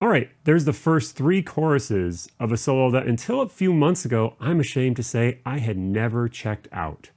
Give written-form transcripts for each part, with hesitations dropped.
Alright, there's the first 3 choruses of a solo that until a few months ago, I'm ashamed to say I had never checked out.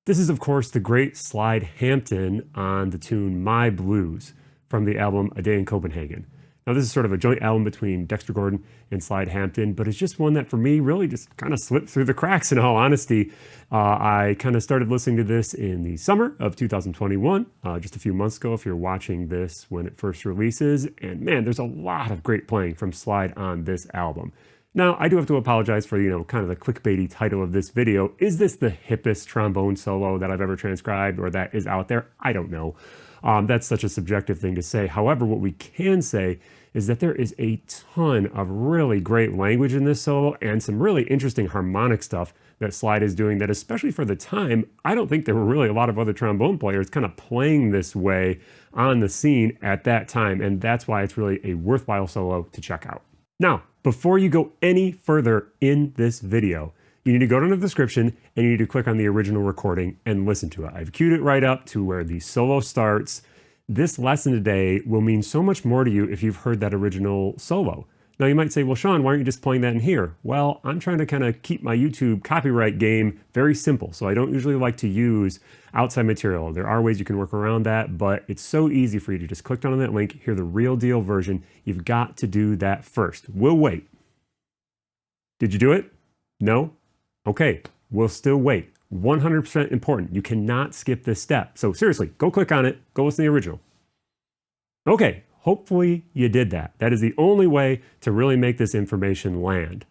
This is of course the great Slide Hampton on the tune My Blues from the album A Day in Copenhagen. Now this is sort of a joint album between Dexter Gordon and Slide Hampton, but it's just one that for me really just kind of slipped through the cracks in all honesty. I kind of started listening to this in the summer of 2021, just a few months ago if you're watching this when it first releases, and man, there's a lot of great playing from Slide on this album. Now, I do have to apologize for, kind of the clickbaity title of this video. Is this the hippest trombone solo that I've ever transcribed or that is out there? I don't know. That's such a subjective thing to say. However, what we can say is that there is a ton of really great language in this solo and some really interesting harmonic stuff that Slide is doing that, especially for the time, I don't think there were really a lot of other trombone players kind of playing this way on the scene at that time. And that's why it's really a worthwhile solo to check out. Now, before you go any further in this video, you need to go down to the description and you need to click on the original recording and listen to it. I've queued it right up to where the solo starts. This lesson today will mean so much more to you if you've heard that original solo. Now you might say, well, Shawn, why aren't you just playing that in here? Well, I'm trying to kind of keep my YouTube copyright game very simple. So I don't usually like to use outside material. There are ways you can work around that, but it's so easy for you to just click down on that link, hear the real deal version. You've got to do that first. We'll wait. Did you do it? No? Okay, we'll still wait. 100% important. You cannot skip this step. So seriously, go click on it. Go listen to the original. Okay. Hopefully you did that. That is the only way to really make this information land.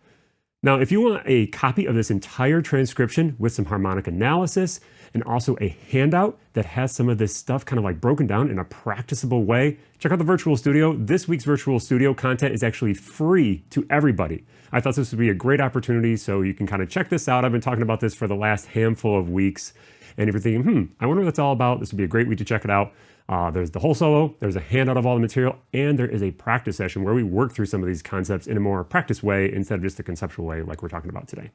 Now, if you want a copy of this entire transcription with some harmonic analysis and also a handout that has some of this stuff kind of like broken down in a practicable way, check out the Virtual Studio. This week's Virtual Studio content is actually free to everybody. I thought this would be a great opportunity so you can kind of check this out. I've been talking about this for the last handful of weeks. And if you're thinking, I wonder what that's all about, this would be a great week to check it out. There's the whole solo, there's a handout of all the material, and there is a practice session where we work through some of these concepts in a more practice way instead of just a conceptual way like we're talking about today.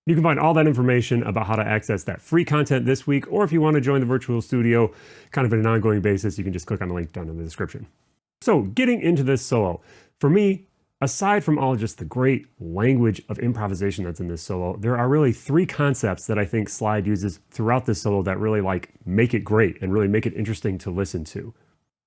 You can find all that information about how to access that free content this week, or if you want to join the Virtual Studio kind of on an ongoing basis, you can just click on the link down in the description. So getting into this solo, for me, aside from all just the great language of improvisation that's in this solo, there are really 3 concepts that I think Slide uses throughout this solo that really make it great and really make it interesting to listen to.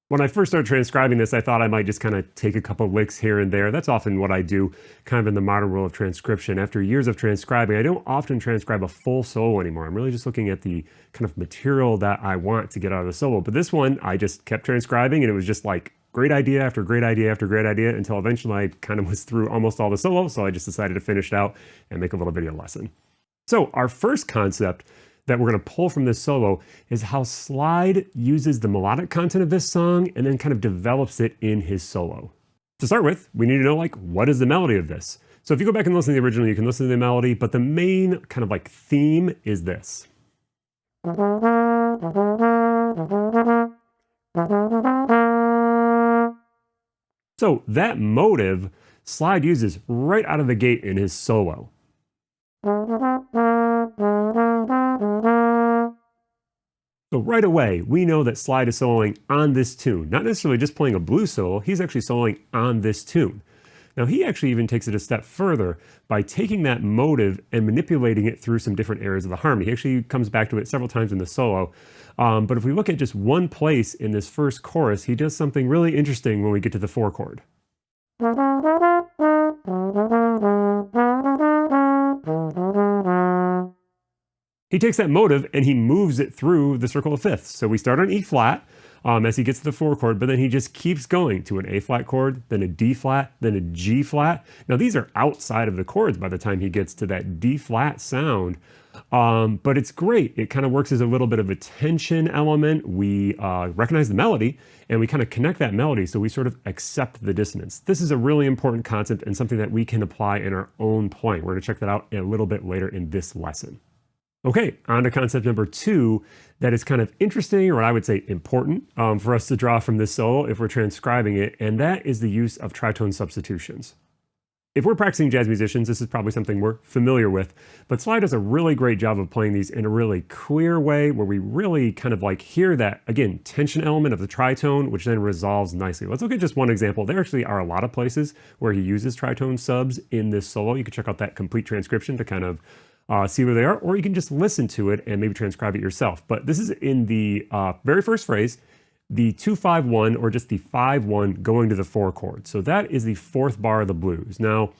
When I first started transcribing this, I thought I might just kind of take a couple licks here and there. That's often what I do kind of in the modern world of transcription. After years of transcribing, I don't often transcribe a full solo anymore. I'm really just looking at the kind of material that I want to get out of the solo. But this one, I just kept transcribing and it was just like great idea after great idea after great idea until eventually I kind of was through almost all the solo. So I just decided to finish it out and make a little video lesson. So our first concept that we're going to pull from this solo is how Slide uses the melodic content of this song and then kind of develops it in his solo. To start with, we need to know what is the melody of this? So if you go back and listen to the original, you can listen to the melody, but the main kind of theme is this. So that motive, Slide uses right out of the gate in his solo. So right away, we know that Slide is soloing on this tune. Not necessarily just playing a blues solo, he's actually soloing on this tune. Now he actually even takes it a step further by taking that motive and manipulating it through some different areas of the harmony. He actually comes back to it several times in the solo. But if we look at just one place in this first chorus, he does something really interesting when we get to the 4 chord. He takes that motive and he moves it through the circle of fifths. So we start on E flat, as he gets to the 4 chord, but then he just keeps going to an A flat chord, then a D flat, then a G flat. Now these are outside of the chords by the time he gets to that D flat sound. But it's great. It kind of works as a little bit of a tension element. We recognize the melody and we kind of connect that melody, so we sort of accept the dissonance. This is a really important concept and something that we can apply in our own playing. We're going to check that out a little bit later in this lesson. Okay, on to concept number 2 that is kind of interesting, or I would say important, for us to draw from this solo if we're transcribing it, and that is the use of tritone substitutions. If we're practicing jazz musicians, this is probably something we're familiar with, but Slide does a really great job of playing these in a really clear way where we really kind of like hear that, again, tension element of the tritone, which then resolves nicely. Let's look at just one example. There actually are a lot of places where he uses tritone subs in this solo. You can check out that complete transcription to kind of see where they are, or you can just listen to it and maybe transcribe it yourself. But this is in the very first phrase, the 2-5-1, or just the 5-1 going to the 4 chord. So that is the 4th bar of the blues. Now,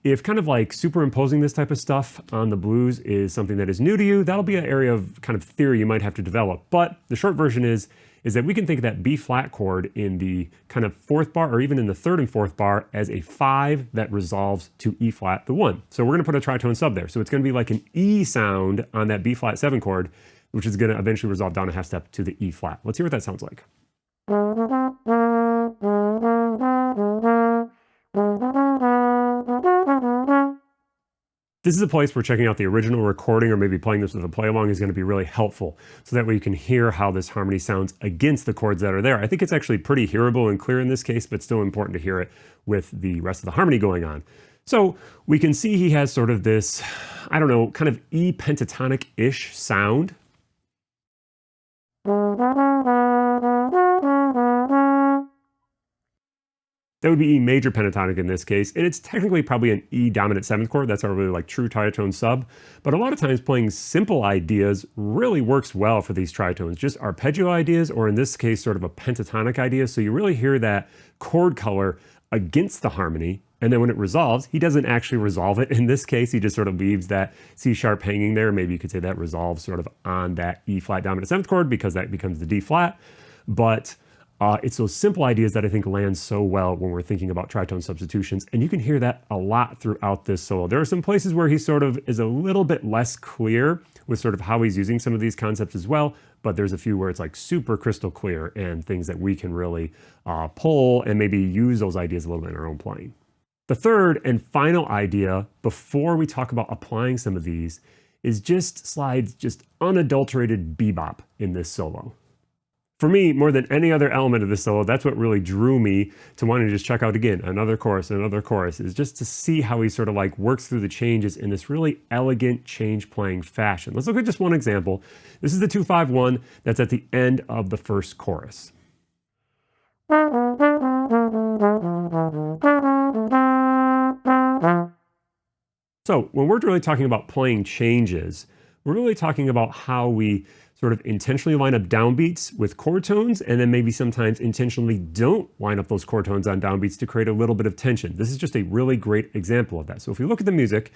if kind of like superimposing this type of stuff on the blues is something that is new to you, that'll be an area of kind of theory you might have to develop. But the short version is that we can think of that B flat chord in the kind of 4th bar, or even in the 3rd and 4th bar, as a 5 that resolves to E flat, the 1. So we're gonna put a tritone sub there. So it's gonna be like an E sound on that B flat 7 chord, which is gonna eventually resolve down a half step to the E flat. Let's hear what that sounds like. This is a place where checking out the original recording or maybe playing this with a play along is going to be really helpful. So that way you can hear how this harmony sounds against the chords that are there. I think it's actually pretty hearable and clear in this case, but still important to hear it with the rest of the harmony going on. So we can see he has sort of this, I don't know, kind of E pentatonic-ish sound. That would be E major pentatonic in this case, and it's technically probably an E dominant 7th chord. That's our really like true tritone sub. But a lot of times playing simple ideas really works well for these tritones, just arpeggio ideas, or in this case, sort of a pentatonic idea. So you really hear that chord color against the harmony, and then when it resolves, he doesn't actually resolve it. In this case, he just sort of leaves that C sharp hanging there. Maybe you could say that resolves sort of on that E flat dominant 7th chord because that becomes the D flat. But it's those simple ideas that I think land so well when we're thinking about tritone substitutions, and you can hear that a lot throughout this solo. There are some places where he sort of is a little bit less clear with sort of how he's using some of these concepts as well, but there's a few where it's like super crystal clear and things that we can really pull and maybe use those ideas a little bit in our own playing. The third and final idea before we talk about applying some of these is just Slide's just unadulterated bebop in this solo. For me, more than any other element of this solo, that's what really drew me to wanting to just check out again another chorus, is just to see how he sort of like works through the changes in this really elegant change playing fashion. Let's look at just one example. This is the 2-5-1 that's at the end of the first chorus. So when we're really talking about playing changes, we're really talking about how we sort of intentionally line up downbeats with chord tones, and then maybe sometimes intentionally don't line up those chord tones on downbeats to create a little bit of tension. This is just a really great example of that. So if we look at the music,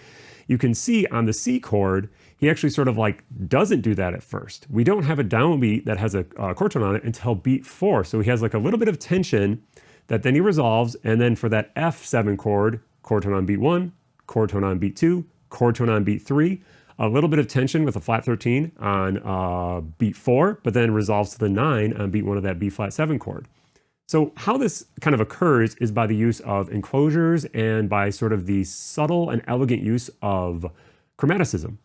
you can see on the C chord, he actually sort of like doesn't do that at first. We don't have a downbeat that has a chord tone on it until beat 4. So he has like a little bit of tension that then he resolves, and then for that F7 chord tone on beat 1, chord tone on beat 2, chord tone on beat 3, a little bit of tension with a flat 13 on beat 4, but then resolves to the 9 on beat 1 of that B flat 7 chord. So how this kind of occurs is by the use of enclosures and by sort of the subtle and elegant use of chromaticism.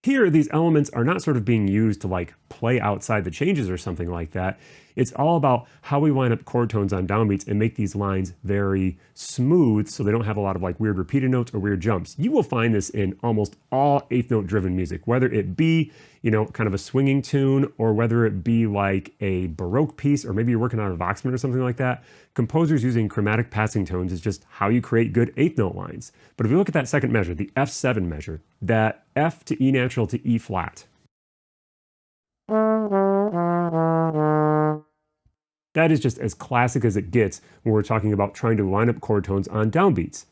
Here, these elements are not sort of being used to like play outside the changes or something like that. It's all about how we line up chord tones on downbeats and make these lines very smooth so they don't have a lot of like weird repeated notes or weird jumps. You will find this in almost all 8th note driven music, whether it be, you know, kind of a swinging tune or whether it be like a Baroque piece or maybe you're working on a Voxman or something like that. Composers using chromatic passing tones is just how you create good 8th note lines. But if you look at that second measure, the F7 measure, that F to E natural to E flat, that is just as classic as it gets when we're talking about trying to line up chord tones on downbeats.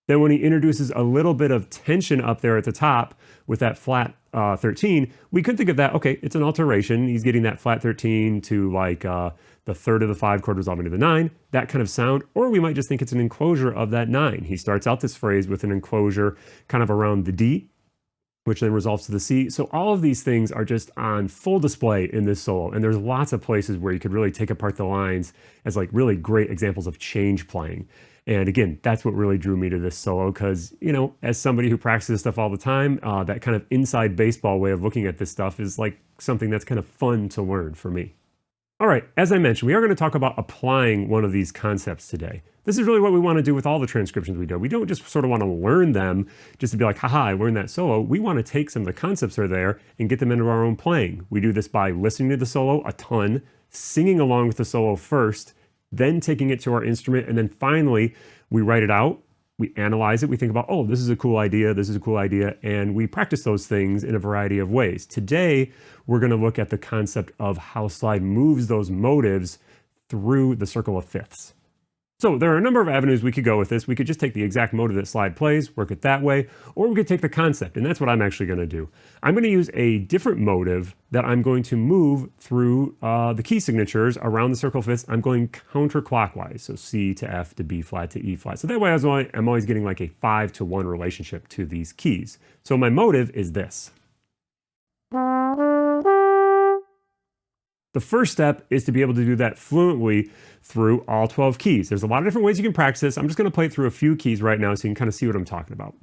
Then when he introduces a little bit of tension up there at the top with that flat 13, we could think of that, okay, it's an alteration. He's getting that flat 13 to like the third of the 5 chord resolving to the 9, that kind of sound. Or we might just think it's an enclosure of that 9. He starts out this phrase with an enclosure kind of around the D, which then resolves to the C. So all of these things are just on full display in this solo. And there's lots of places where you could really take apart the lines as like really great examples of change playing. And again, that's what really drew me to this solo because, you know, as somebody who practices stuff all the time, that kind of inside baseball way of looking at this stuff is like something that's kind of fun to learn for me. All right, as I mentioned, we are going to talk about applying one of these concepts today. This is really what we want to do with all the transcriptions we do. We don't just sort of want to learn them just to be like, haha, I learned that solo. We want to take some of the concepts that are there and get them into our own playing. We do this by listening to the solo a ton, singing along with the solo first, then taking it to our instrument, and then finally we write it out, we analyze it, we think about, oh, this is a cool idea, this is a cool idea, and we practice those things in a variety of ways. Today, we're going to look at the concept of how slide moves those motives through the circle of fifths. So there are a number of avenues we could go with this. We could just take the exact motive that slide plays, work it that way, or we could take the concept, and that's what I'm actually going to do. I'm going to use a different motive that I'm going to move through the key signatures around the circle of fifths. I'm going counterclockwise, so C to F to B flat to E flat. So that way I'm always getting like a 5-to-1 relationship to these keys. So my motive is this. The first step is to be able to do that fluently through all 12 keys. There's a lot of different ways you can practice this. I'm just going to play through a few keys right now so you can kind of see what I'm talking about.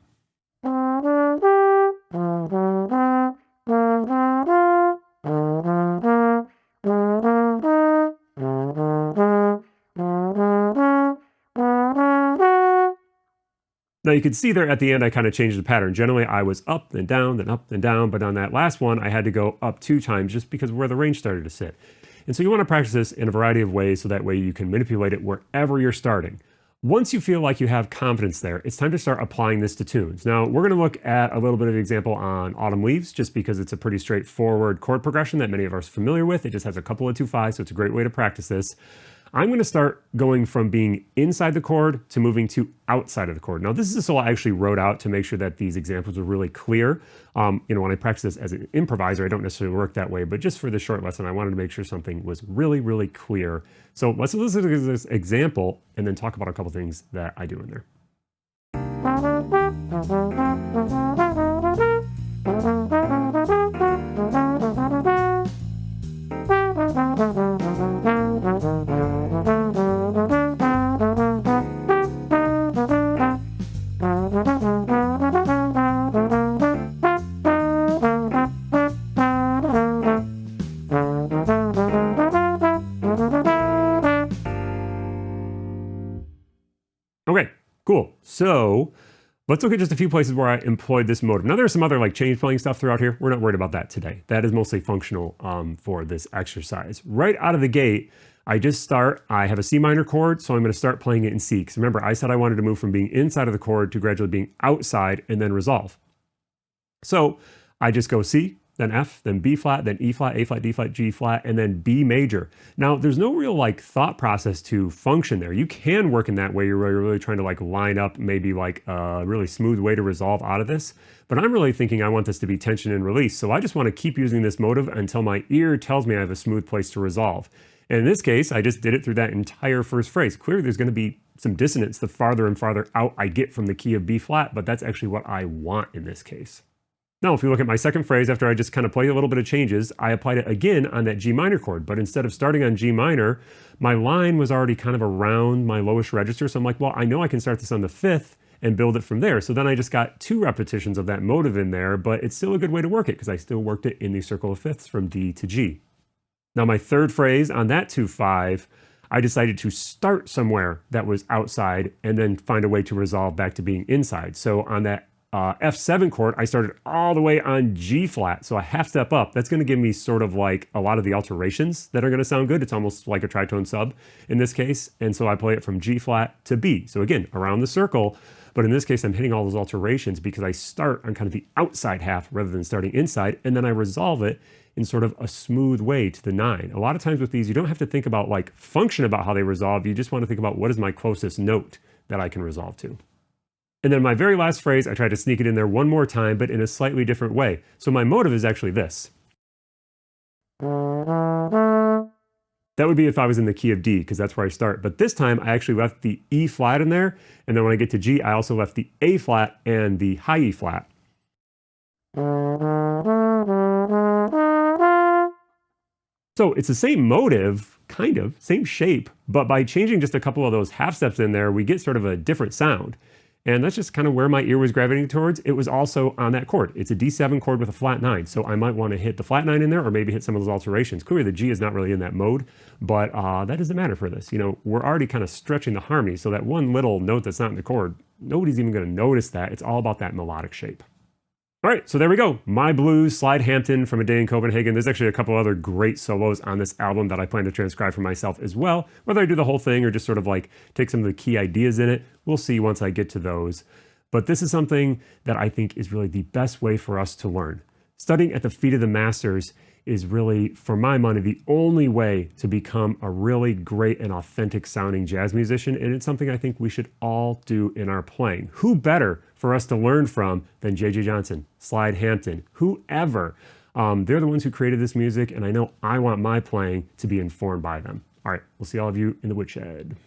Now you can see there at the end I kind of changed the pattern. Generally I was up and down, then up and down, but on that last one I had to go up 2 times just because of where the range started to sit. And so you want to practice this in a variety of ways so that way you can manipulate it wherever you're starting. Once you feel like you have confidence there, it's time to start applying this to tunes. Now we're going to look at a little bit of an example on Autumn Leaves just because it's a pretty straightforward chord progression that many of us are familiar with. It just has a couple of 2/5, so it's a great way to practice this. I'm going to start going from being inside the chord to moving to outside of the chord. Now, this is a solo I actually wrote out to make sure that these examples are really clear. You know, when I practice this as an improviser, I don't necessarily work that way, but just for this short lesson, I wanted to make sure something was really, really clear. So let's listen to this example and then talk about a couple things that I do in there. Okay, cool. So let's look at just a few places where I employed this motive. Now there's some other like change playing stuff throughout here. We're not worried about that today. That is mostly functional for this exercise. Right out of the gate, I have a C minor chord, so I'm going to start playing it in C. Because remember, I said I wanted to move from being inside of the chord to gradually being outside and then resolve. So I just go C, then F, then B flat, then E flat, A flat, D flat, G flat, and then B major. Now, there's no real like thought process to function there. You can work in that way. You're really trying to like line up maybe like a really smooth way to resolve out of this. But I'm really thinking I want this to be tension and release. So I just want to keep using this motive until my ear tells me I have a smooth place to resolve. And in this case, I just did it through that entire first phrase. Clearly, there's going to be some dissonance the farther and farther out I get from the key of B flat, but that's actually what I want in this case. Now, if you look at my second phrase, after I just kind of played a little bit of changes, I applied it again on that G minor chord. But instead of starting on G minor, my line was already kind of around my lowest register. So I'm like, well, I know I can start this on the 5th and build it from there. So then I just got 2 repetitions of that motive in there, but it's still a good way to work it because I still worked it in the circle of fifths from D to G. Now, my third phrase on that 2/5, I decided to start somewhere that was outside and then find a way to resolve back to being inside. So on that F7 chord, I started all the way on G flat, so a half step up. That's going to give me sort of like a lot of the alterations that are going to sound good. It's almost like a tritone sub in this case, and so I play it from G flat to B. So again, around the circle, but in this case, I'm hitting all those alterations because I start on kind of the outside half rather than starting inside, and then I resolve it in sort of a smooth way to the 9. A lot of times with these, you don't have to think about like function about how they resolve. You just want to think about what is my closest note that I can resolve to. And then my very last phrase, I tried to sneak it in there one more time, but in a slightly different way. So my motive is actually this. That would be if I was in the key of D, because that's where I start. But this time I actually left the E flat in there. And then when I get to G, I also left the A flat and the high E flat. So it's the same motive, kind of, same shape, but by changing just a couple of those half steps in there, we get sort of a different sound. And that's just kind of where my ear was gravitating towards. It was also on that chord. It's a D7 chord with a flat 9, so I might want to hit the flat 9 in there or maybe hit some of those alterations. Clearly the G is not really in that mode, but that doesn't matter for this. You know, we're already kind of stretching the harmony, so that one little note that's not in the chord, nobody's even going to notice that. It's all about that melodic shape. All right, so there we go. My Blues, Slide Hampton from A Day in Copenhagen. There's actually a couple other great solos on this album that I plan to transcribe for myself as well. Whether I do the whole thing or just sort of like take some of the key ideas in it, we'll see once I get to those. But this is something that I think is really the best way for us to learn. Studying at the feet of the masters is really, for my money, the only way to become a really great and authentic sounding jazz musician, and it's something I think we should all do in our playing. Who better for us to learn from than J.J. Johnson, Slide Hampton, whoever. They're the ones who created this music, and I know I want my playing to be informed by them. All right, we'll see all of you in the woodshed.